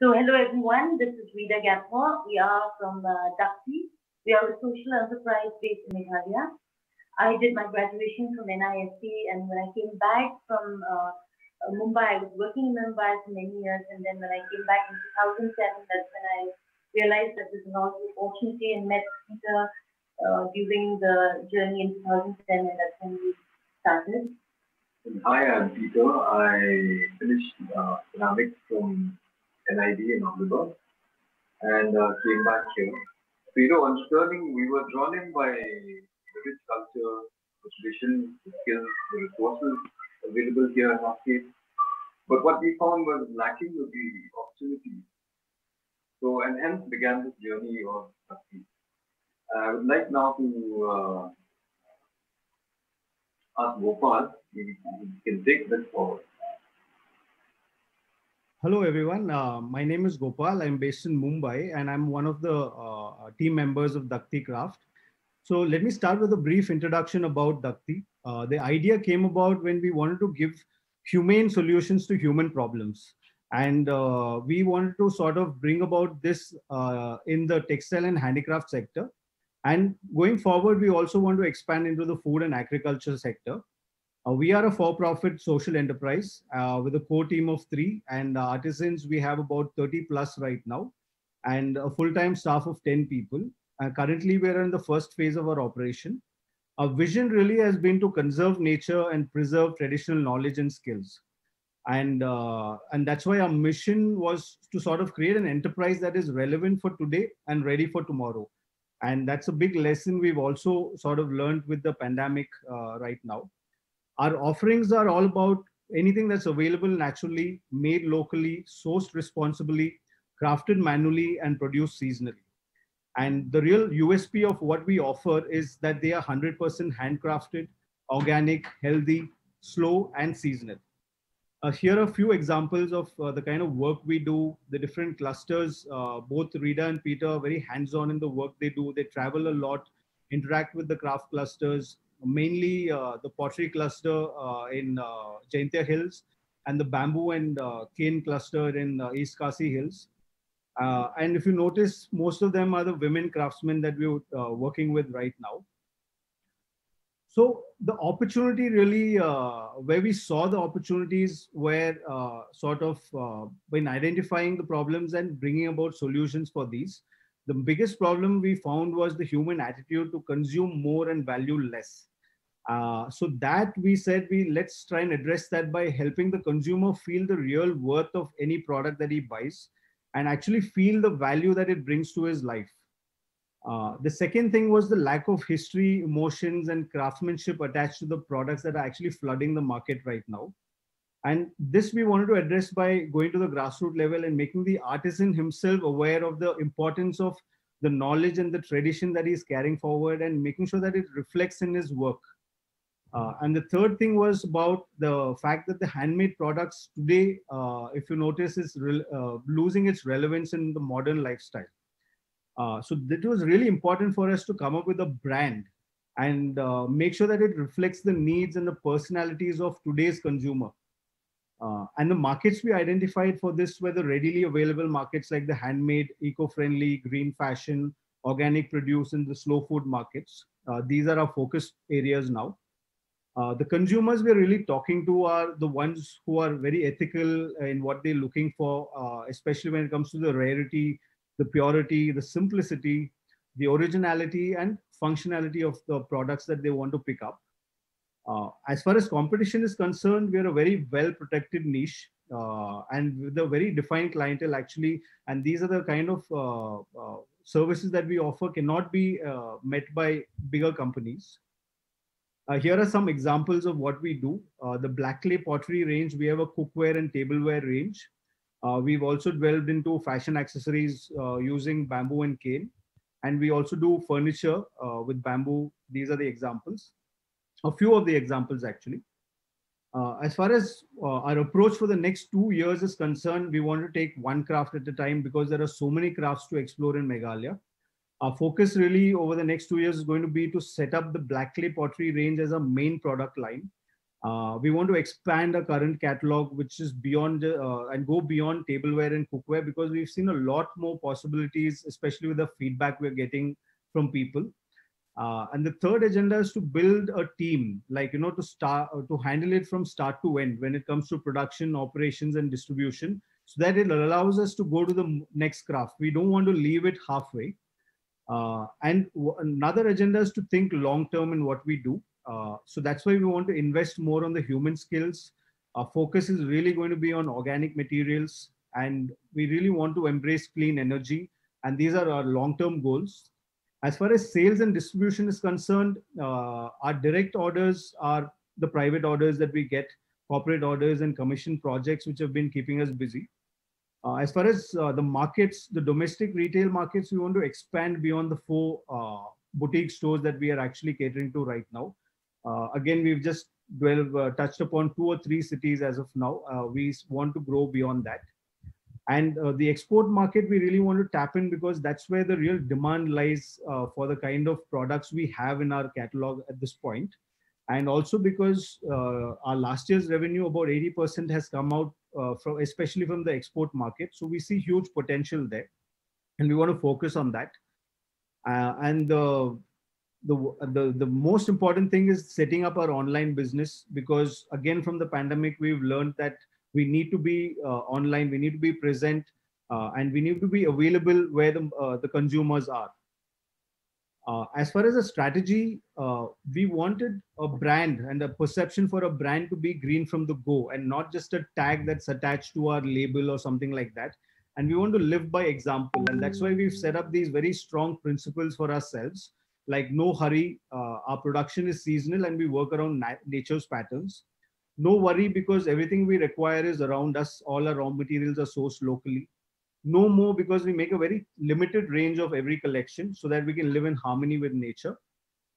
So hello everyone, this is Rita Gathwa. We are from Dakti. We are a social enterprise based in Meghalaya. I did my graduation from NIST, and when I came back from Mumbai, I was working in Mumbai for many years, and then when I came back in 2007, that's when I realized that there's an opportunity and met Peter during the journey in 2010, and that's when we started. Hi, I'm Peter. I finished ceramics from NID in Ahmedabad and came back here. So, on Sterling, we were drawn in by the rich culture, the tradition, the skills, the resources available here in our state. But what we found was lacking with the opportunities. So, and hence began this journey of Bhakti. I would like now to ask Gopal, maybe he can take this forward. Hello, everyone. My name is Gopal. I'm based in Mumbai, and I'm one of the team members of Dakti Craft. So let me start with a brief introduction about Dakti. The idea came about when we wanted to give humane solutions to human problems. And we wanted to sort of bring about this in the textile and handicraft sector. And going forward, we also want to expand into the food and agriculture sector. We are a for-profit social enterprise with a core team of 3, and artisans, we have about 30 plus right now, and a full-time staff of 10 people. Currently, we are in the first phase of our operation. Our vision really has been to conserve nature and preserve traditional knowledge and skills. And that's why our mission was to sort of create an enterprise that is relevant for today and ready for tomorrow. And that's a big lesson we've also sort of learned with the pandemic right now. Our offerings are all about anything that's available naturally, made locally, sourced responsibly, crafted manually, and produced seasonally. And the real USP of what we offer is that they are 100% handcrafted, organic, healthy, slow, and seasonal. Here are a few examples of the kind of work we do, the different clusters. Both Rita and Peter are very hands-on in the work they do. They travel a lot, interact with the craft clusters, mainly the pottery cluster in Jaintia Hills and the bamboo and cane cluster in East Kasi Hills. And if you notice, most of them are the women craftsmen that we're working with right now. So the opportunity really, where we saw the opportunities were sort of when identifying the problems and bringing about solutions for these. The biggest problem we found was the human attitude to consume more and value less. So that we said, let's try and address that by helping the consumer feel the real worth of any product that he buys and actually feel the value that it brings to his life. The second thing was the lack of history, emotions, and craftsmanship attached to the products that are actually flooding the market right now. And this we wanted to address by going to the grassroots level and making the artisan himself aware of the importance of the knowledge and the tradition that he's carrying forward and making sure that it reflects in his work. And the third thing was about the fact that the handmade products today, if you notice, is losing its relevance in the modern lifestyle. So it was really important for us to come up with a brand and make sure that it reflects the needs and the personalities of today's consumer. And the markets we identified for this were the readily available markets like the handmade, eco-friendly, green fashion, organic produce, and the slow food markets. These are our focus areas now. The consumers we're really talking to are the ones who are very ethical in what they're looking for, especially when it comes to the rarity, the purity, the simplicity, the originality, and functionality of the products that they want to pick up. As far as competition is concerned, we are a very well-protected niche and with a very defined clientele actually. And these are the kind of services that we offer cannot be met by bigger companies. Here are some examples of what we do. The black clay pottery range, we have a cookware and tableware range. We've also delved into fashion accessories using bamboo and cane. And we also do furniture with bamboo. These are the examples. A few of the examples actually. As far as our approach for the next 2 years is concerned, we want to take one craft at a time because there are so many crafts to explore in Meghalaya. Our focus really over the next 2 years is going to be to set up the black clay pottery range as a main product line. We want to expand our current catalog, which is beyond and go beyond tableware and cookware, because we've seen a lot more possibilities, especially with the feedback we're getting from people. And the third agenda is to build a team, like, to start, to handle it from start to end when it comes to production, operations, and distribution, so that it allows us to go to the next craft. We don't want to leave it halfway. Another agenda is to think long term in what we do. So that's why we want to invest more on the human skills. Our focus is really going to be on organic materials, and we really want to embrace clean energy. And these are our long-term goals. As far as sales and distribution is concerned, our direct orders are the private orders that we get, corporate orders and commission projects, which have been keeping us busy. As far as the markets, the domestic retail markets, we want to expand beyond the 4 boutique stores that we are actually catering to right now. Again, we've just touched upon 2 or 3 cities as of now. We want to grow beyond that. And the export market, we really want to tap in, because that's where the real demand lies for the kind of products we have in our catalog at this point. And also because our last year's revenue, about 80% has come out from, especially from the export market. So we see huge potential there, and we want to focus on that. And the most important thing is setting up our online business, because again, from the pandemic, we've learned that we need to be online, we need to be present, and we need to be available where the consumers are. As far as a strategy, we wanted a brand and a perception for a brand to be green from the go, and not just a tag that's attached to our label or something like that. And we want to live by example. And that's why we've set up these very strong principles for ourselves, like no hurry. Our production is seasonal and we work around nature's patterns. No worry, because everything we require is around us. All our raw materials are sourced locally. No more, because we make a very limited range of every collection so that we can live in harmony with nature.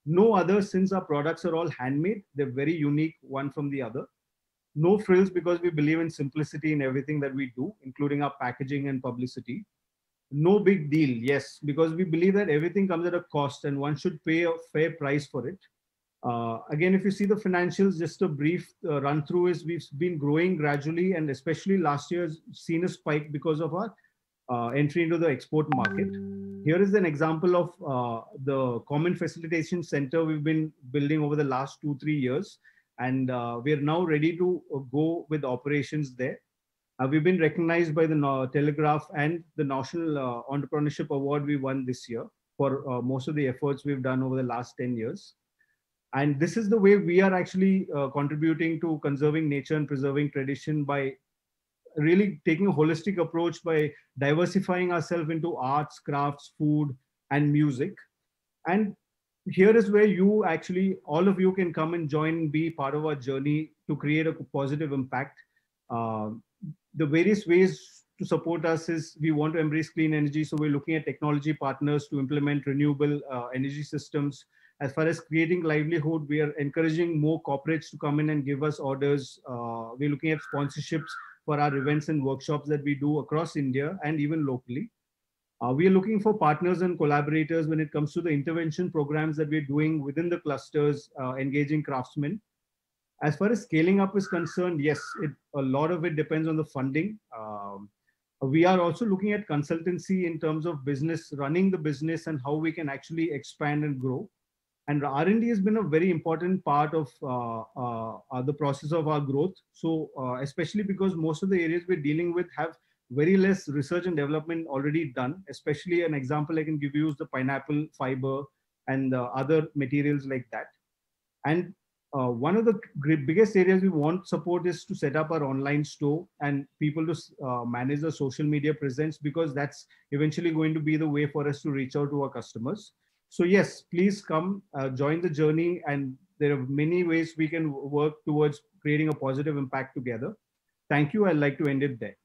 No other, since our products are all handmade, they're very unique one from the other. No frills, because we believe in simplicity in everything that we do, including our packaging and publicity. No big deal, yes, because we believe that everything comes at a cost and one should pay a fair price for it. Again, if you see the financials, just a brief run through is we've been growing gradually, and especially last year has seen a spike because of our entry into the export market. Here is an example of the Common Facilitation Center we've been building over the last 2-3 years, and we are now ready to go with operations there. We've been recognized by the Telegraph and the National Entrepreneurship Award we won this year for most of the efforts we've done over the last 10 years. And this is the way we are actually contributing to conserving nature and preserving tradition, by really taking a holistic approach, by diversifying ourselves into arts, crafts, food, and music. And here is where you actually, all of you can come and join, be part of our journey to create a positive impact. The various ways to support us is we want to embrace clean energy. So we're looking at technology partners to implement renewable energy systems. As far as creating livelihood, we are encouraging more corporates to come in and give us orders. We're looking at sponsorships for our events and workshops that we do across India and even locally. We are looking for partners and collaborators when it comes to the intervention programs that we're doing within the clusters, engaging craftsmen. As far as scaling up is concerned, yes, a lot of it depends on the funding. We are also looking at consultancy in terms of business, running the business, and how we can actually expand and grow. And R&D has been a very important part of the process of our growth. So especially because most of the areas we're dealing with have very less research and development already done. Especially an example I can give you is the pineapple fiber and other materials like that. And one of the biggest areas we want support is to set up our online store and people to manage the social media presence, because that's eventually going to be the way for us to reach out to our customers. So yes, please come, join the journey, and there are many ways we can work towards creating a positive impact together. Thank you. I'd like to end it there.